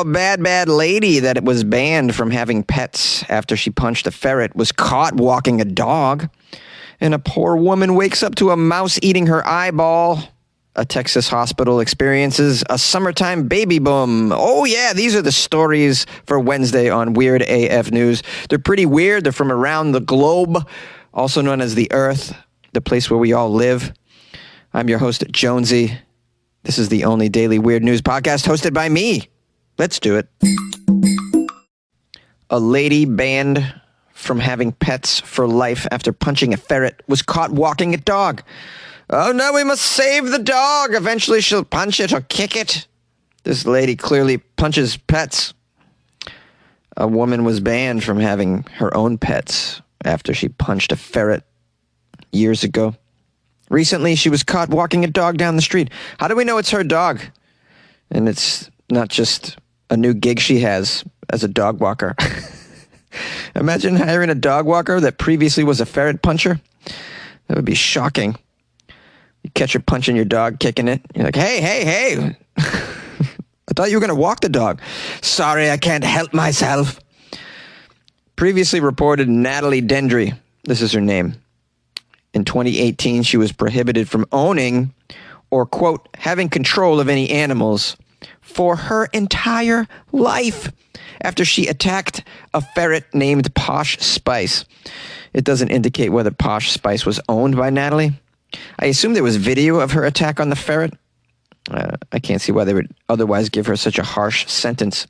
a bad lady that was banned from having pets after she punched a ferret was caught walking a dog. And a poor woman wakes up to a mouse eating her eyeball. A Texas hospital experiences a summertime baby boom. Oh, yeah, these are the stories for Wednesday on Weird AF News. They're pretty weird. They're from around the globe, also known as the Earth, the place where we all live. I'm your host, JONESY. This is the only daily weird news podcast hosted by me. Let's do it. A lady banned from having pets for life after punching a ferret was caught walking a dog. Oh no, we must save the dog. Eventually she'll punch it or kick it. This lady clearly punches pets. A woman was banned from having her own pets after she punched a ferret years ago. Recently, she was caught walking a dog down the street. How do we know it's her dog? And it's not just a new gig she has as a dog walker. Imagine hiring a dog walker that previously was a ferret puncher. That would be shocking. You catch her punching your dog, kicking it. You're like, hey. I thought you were going to walk the dog. Sorry, I can't help myself. Previously reported Natalie Dendry. This is her name. In 2018, she was prohibited from owning or, quote, having control of any animals for her entire life after she attacked a ferret named Posh Spice. It doesn't indicate whether Posh Spice was owned by Natalie. I assume there was video of her attack on the ferret. I can't see why they would otherwise give her such a harsh sentence.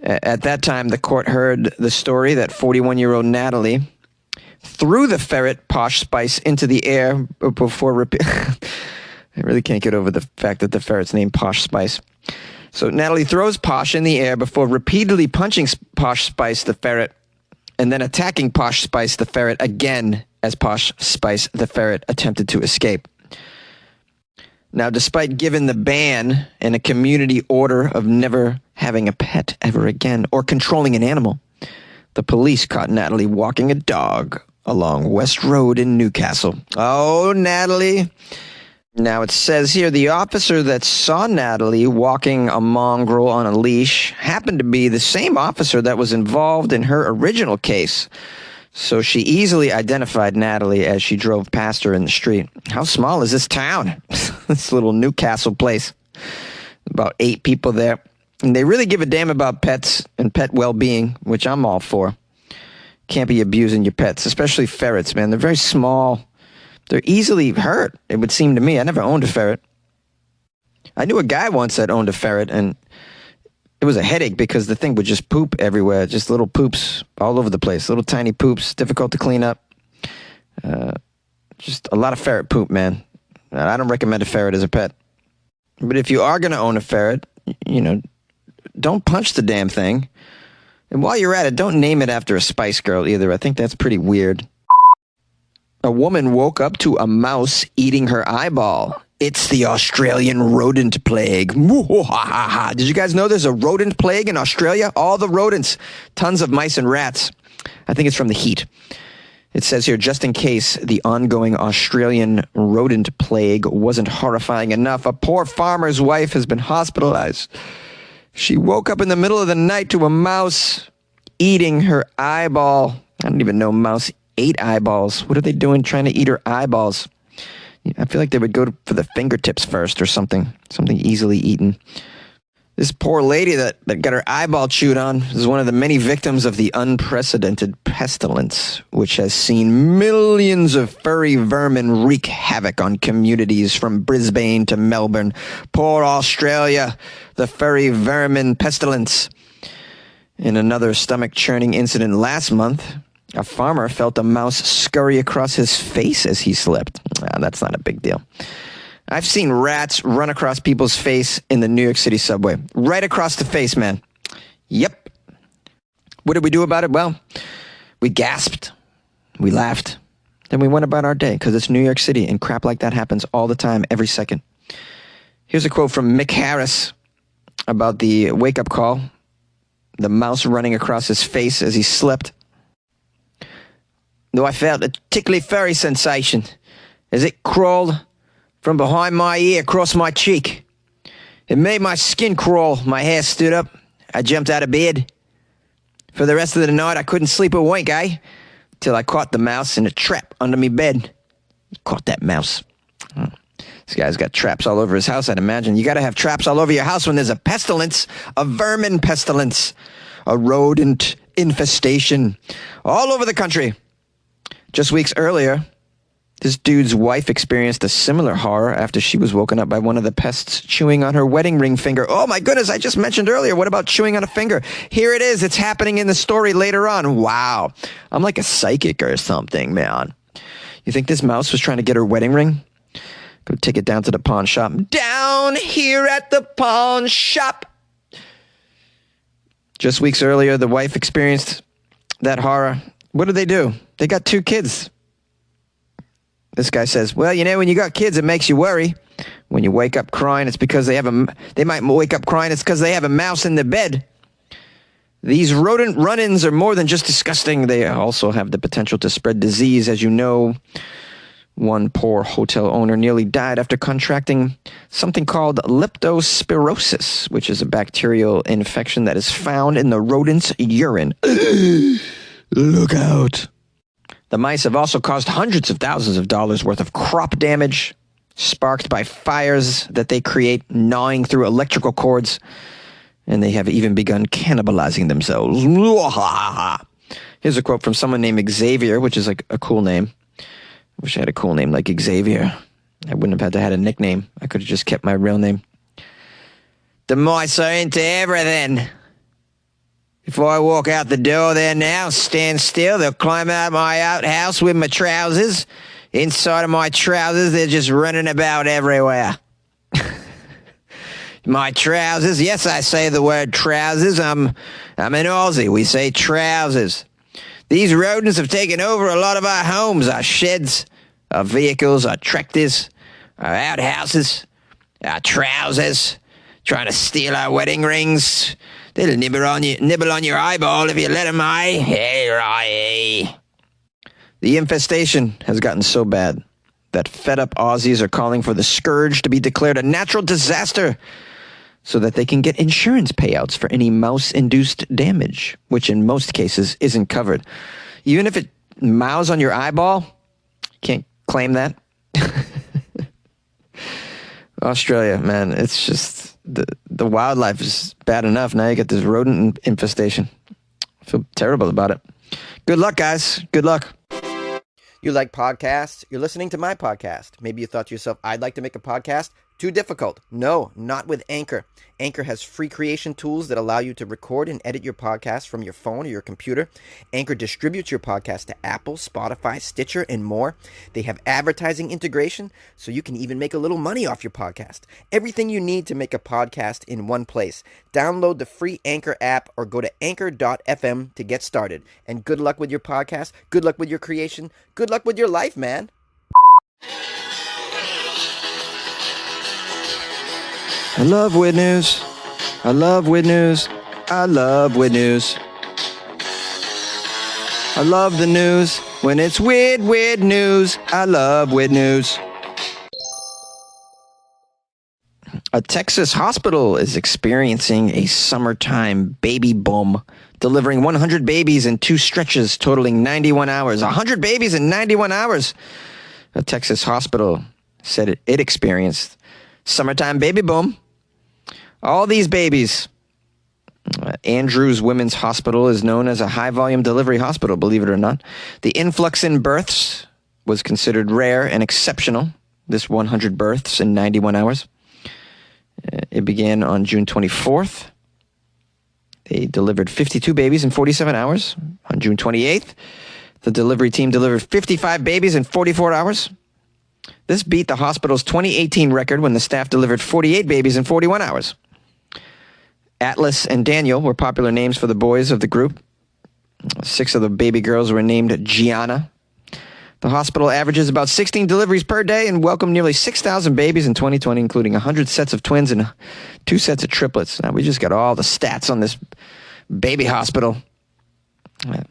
At that time, the court heard the story that 41-year-old Natalie threw the ferret Posh Spice into the air before I really can't get over the fact that the ferret's named Posh Spice. So Natalie throws Posh in the air before repeatedly punching Posh Spice the ferret and then attacking Posh Spice the ferret again as Posh Spice the ferret attempted to escape. Now, despite given the ban and a community order of never having a pet ever again or controlling an animal, the police caught Natalie walking a dog along West Road in Newcastle. Oh, Natalie. Now it says here the officer that saw Natalie walking a mongrel on a leash happened to be the same officer that was involved in her original case. So she easily identified Natalie as she drove past her in the street. How small is this town? This little Newcastle place. About 8 people there. And they really give a damn about pets and pet well-being, which I'm all for. Can't be abusing your pets, especially ferrets, man. They're very small. They're easily hurt, it would seem to me. I never owned a ferret. I knew a guy once that owned a ferret, and it was a headache because the thing would just poop everywhere. Just little poops all over the place. Little tiny poops, difficult to clean up. Just a lot of ferret poop, man. I don't recommend a ferret as a pet. But if you are going to own a ferret, don't punch the damn thing. And while you're at it, don't name it after a Spice Girl either. I think that's pretty weird. A woman woke up to a mouse eating her eyeball. It's the Australian rodent plague. Did you guys know there's a rodent plague in Australia? All the rodents, tons of mice and rats. I think it's from the heat. It says here, just in case the ongoing Australian rodent plague wasn't horrifying enough, a poor farmer's wife has been hospitalized. She woke up in the middle of the night to a mouse eating her eyeball. I don't even know mouse ate eyeballs. What are they doing trying to eat her eyeballs? I feel like they would go for the fingertips first or something easily eaten. This poor lady that got her eyeball chewed on is one of the many victims of the unprecedented pestilence, which has seen millions of furry vermin wreak havoc on communities from Brisbane to Melbourne. Poor Australia, the furry vermin pestilence. In another stomach-churning incident last month, a farmer felt a mouse scurry across his face as he slept. That's not a big deal. I've seen rats run across people's face in the New York City subway. Right across the face, man. Yep. What did we do about it? Well, we gasped. We laughed. Then we went about our day because it's New York City and crap like that happens all the time, every second. Here's a quote from Mick Harris about the wake-up call. The mouse running across his face as he slept. Though I felt a tickly furry sensation as it crawled from behind my ear across my cheek. It made my skin crawl. My hair stood up. I jumped out of bed. For the rest of the night, I couldn't sleep a wink, till I caught the mouse in a trap under me bed. Caught that mouse. Oh. This guy's got traps all over his house, I'd imagine. You got to have traps all over your house when there's a pestilence, a vermin pestilence, a rodent infestation all over the country. Just weeks earlier, this dude's wife experienced a similar horror after she was woken up by one of the pests chewing on her wedding ring finger. Oh my goodness, I just mentioned earlier, what about chewing on a finger? Here it is, it's happening in the story later on. Wow, I'm like a psychic or something, man. You think this mouse was trying to get her wedding ring? Go take it down to the pawn shop. Down here at the pawn shop. Just weeks earlier, the wife experienced that horror. What do? They got 2 kids. This guy says, well, when you got kids, it makes you worry. When you wake up crying, it's because they might wake up crying, it's because they have a mouse in the bed. These rodent run-ins are more than just disgusting. They also have the potential to spread disease. As you know, one poor hotel owner nearly died after contracting something called leptospirosis, which is a bacterial infection that is found in the rodent's urine. Look out. The mice have also caused hundreds of thousands of dollars worth of crop damage, sparked by fires that they create gnawing through electrical cords, and they have even begun cannibalizing themselves. Here's a quote from someone named Xavier, which is like a cool name. I wish I had a cool name like Xavier. I wouldn't have had to have a nickname. I could have just kept my real name. The mice are into everything. If I walk out the door there now, stand still, they'll climb out my outhouse with my trousers. Inside of my trousers, they're just running about everywhere. My trousers, yes, I say the word trousers. I'm an Aussie. We say trousers. These rodents have taken over a lot of our homes, our sheds, our vehicles, our tractors, our outhouses, our trousers, trying to steal our wedding rings. They'll nibble on your eyeball if you let them, Hey. The infestation has gotten so bad that fed-up Aussies are calling for the scourge to be declared a natural disaster so that they can get insurance payouts for any mouse-induced damage, which in most cases isn't covered. Even if it mows on your eyeball, you can't claim that. Australia, man, it's just... The wildlife is bad enough. Now you get this rodent infestation. I feel terrible about it. Good luck, guys. Good luck. You like podcasts? You're listening to my podcast. Maybe you thought to yourself, I'd like to make a podcast. Too difficult. No, not with Anchor. Anchor has free creation tools that allow you to record and edit your podcast from your phone or your computer. Anchor distributes your podcast to Apple, Spotify, Stitcher, and more. They have advertising integration, so you can even make a little money off your podcast. Everything you need to make a podcast in one place. Download the free Anchor app or go to anchor.fm to get started. And good luck with your podcast. Good luck with your creation. Good luck with your life, man. I love weird news. I love weird news. I love weird news. I love the news when it's weird, weird news. I love weird news. A Texas hospital is experiencing a summertime baby boom, delivering 100 babies in 2 stretches, totaling 91 hours. 100 babies in 91 hours. A Texas hospital said it experienced summertime baby boom. All these babies. Andrews Women's Hospital is known as a high-volume delivery hospital, believe it or not. The influx in births was considered rare and exceptional, this 100 births in 91 hours. It began on June 24th. They delivered 52 babies in 47 hours. On June 28th, the delivery team delivered 55 babies in 44 hours. This beat the hospital's 2018 record when the staff delivered 48 babies in 41 hours. Atlas and Daniel were popular names for the boys of the group. 6 of the baby girls were named Gianna. The hospital averages about 16 deliveries per day and welcomed nearly 6,000 babies in 2020, including 100 sets of twins and 2 sets of triplets. Now, we just got all the stats on this baby hospital.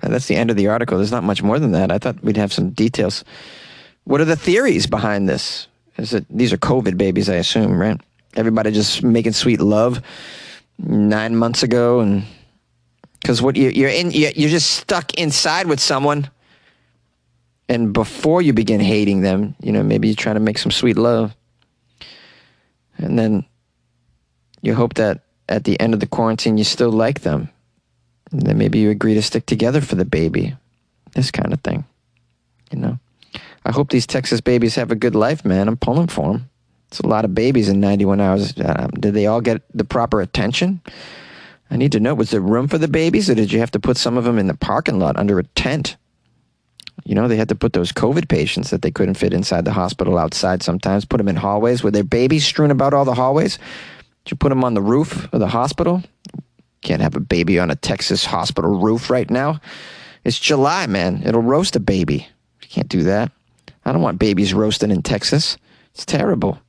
That's the end of the article. There's not much more than that. I thought we'd have some details. What are the theories behind this? These are COVID babies, I assume, right? Everybody just making sweet love 9 months ago, and because you're just stuck inside with someone, and before you begin hating them, maybe you're trying to make some sweet love, and then you hope that at the end of the quarantine you still like them, and then maybe you agree to stick together for the baby. This kind of thing, I hope these Texas babies have a good life, man. I'm pulling for them. It's a lot of babies in 91 hours. Did they all get the proper attention? I need to know, was there room for the babies, or did you have to put some of them in the parking lot under a tent? They had to put those COVID patients that they couldn't fit inside the hospital outside sometimes, put them in hallways. Were there babies strewn about all the hallways? Did you put them on the roof of the hospital? Can't have a baby on a Texas hospital roof right now. It's July, man. It'll roast a baby. You can't do that. I don't want babies roasting in Texas. It's terrible.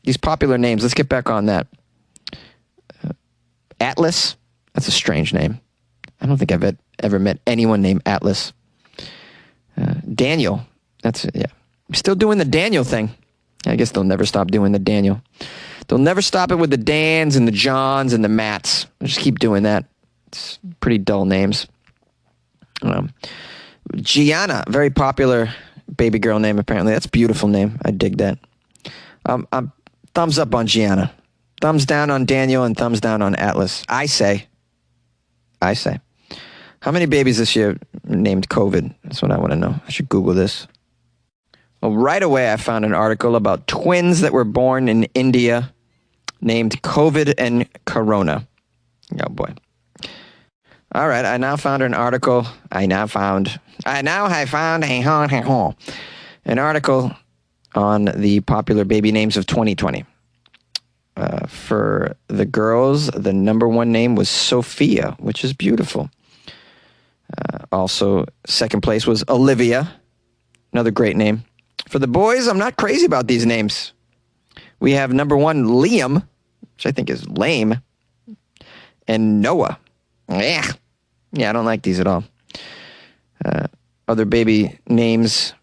These popular names, let's get back on that. Atlas, that's a strange name. I don't think I've ever met anyone named Atlas. Daniel, still doing the Daniel thing. I guess they'll never stop doing the Daniel. They'll never stop it with the Dans and the Johns and the Matts. They'll just keep doing that. It's pretty dull names. Gianna, very popular baby girl name apparently. That's a beautiful name. I dig that. Thumbs up on Gianna. Thumbs down on Daniel and thumbs down on Atlas. I say. How many babies this year named COVID? That's what I want to know. I should Google this. Well, right away I found an article about twins that were born in India named COVID and Corona. Oh boy. All right, I now found an article. An article on the popular baby names of 2020. For the girls, the number one name was Sophia, which is beautiful. Also, second place was Olivia, another great name. For the boys, I'm not crazy about these names. We have number one, Liam, which I think is lame, and Noah. Yeah, I don't like these at all. Other baby names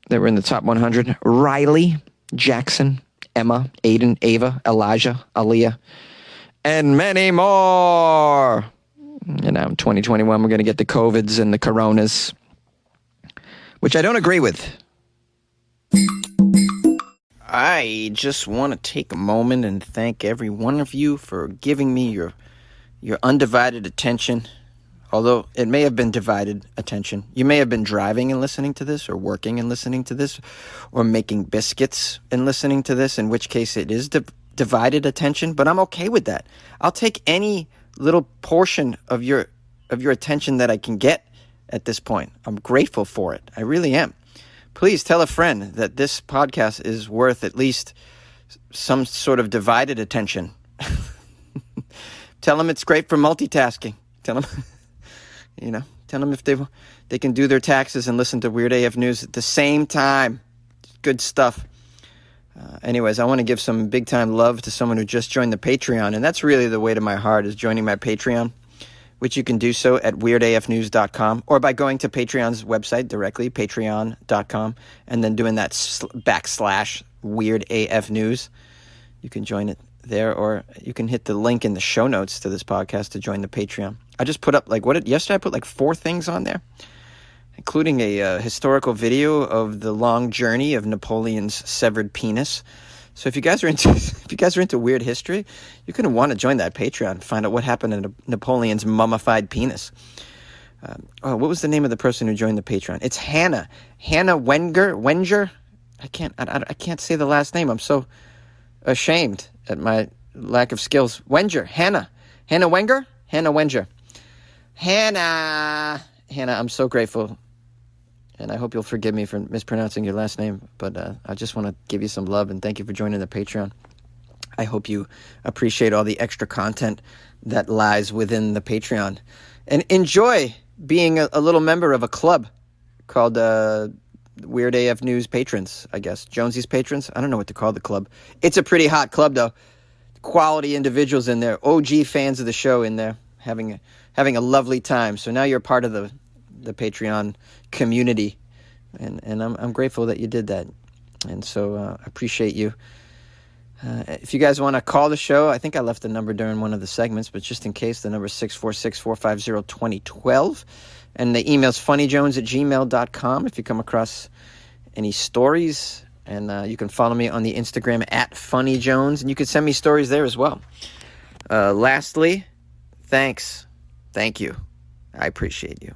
that were in the top 100, Riley, Jackson, Emma, Aiden, Ava, Elijah, Aaliyah, and many more. And now in 2021, we're going to get the COVIDs and the Coronas, which I don't agree with. I just want to take a moment and thank every one of you for giving me your undivided attention. Although it may have been divided attention. You may have been driving and listening to this, or working and listening to this, or making biscuits and listening to this, in which case it is divided attention, but I'm okay with that. I'll take any little portion of your attention that I can get at this point. I'm grateful for it. I really am. Please tell a friend that this podcast is worth at least some sort of divided attention. Tell them it's great for multitasking. Tell them if they can do their taxes and listen to Weird AF News at the same time. Good stuff. Anyways, I want to give some big time love to someone who just joined the Patreon, and that's really the way to my heart, is joining my Patreon, which you can do so at weirdafnews.com or by going to Patreon's website directly, patreon.com, and then doing that /weirdafnews. You can join it there, or you can hit the link in the show notes to this podcast to join the Patreon. I just put up, yesterday I put 4 things on there, including a historical video of the long journey of Napoleon's severed penis. So if you guys are into weird history, you're going to want to join that Patreon and find out what happened to Napoleon's mummified penis. What was the name of the person who joined the Patreon? It's Hannah Wenger. I can't say the last name. I'm so ashamed at my lack of skills. Hannah Wenger. Hannah, I'm so grateful, and I hope you'll forgive me for mispronouncing your last name, but I just want to give you some love and thank you for joining the Patreon. I hope you appreciate all the extra content that lies within the Patreon, and enjoy being a little member of a club called Weird AF News Patrons, I guess. Jonesy's Patrons? I don't know what to call the club. It's a pretty hot club, though. Quality individuals in there, OG fans of the show in there, having a lovely time. So now you're part of the Patreon community, and I'm grateful that you did that, and so I appreciate you. If you guys want to call the show, I think I left the number during one of the segments, but just in case, the number is 646-450-2012. And the email's funnyjones@gmail.com if you come across any stories. And you can follow me on the Instagram @funnyjones, and you can send me stories there as well. Lastly, thanks. Thank you. I appreciate you.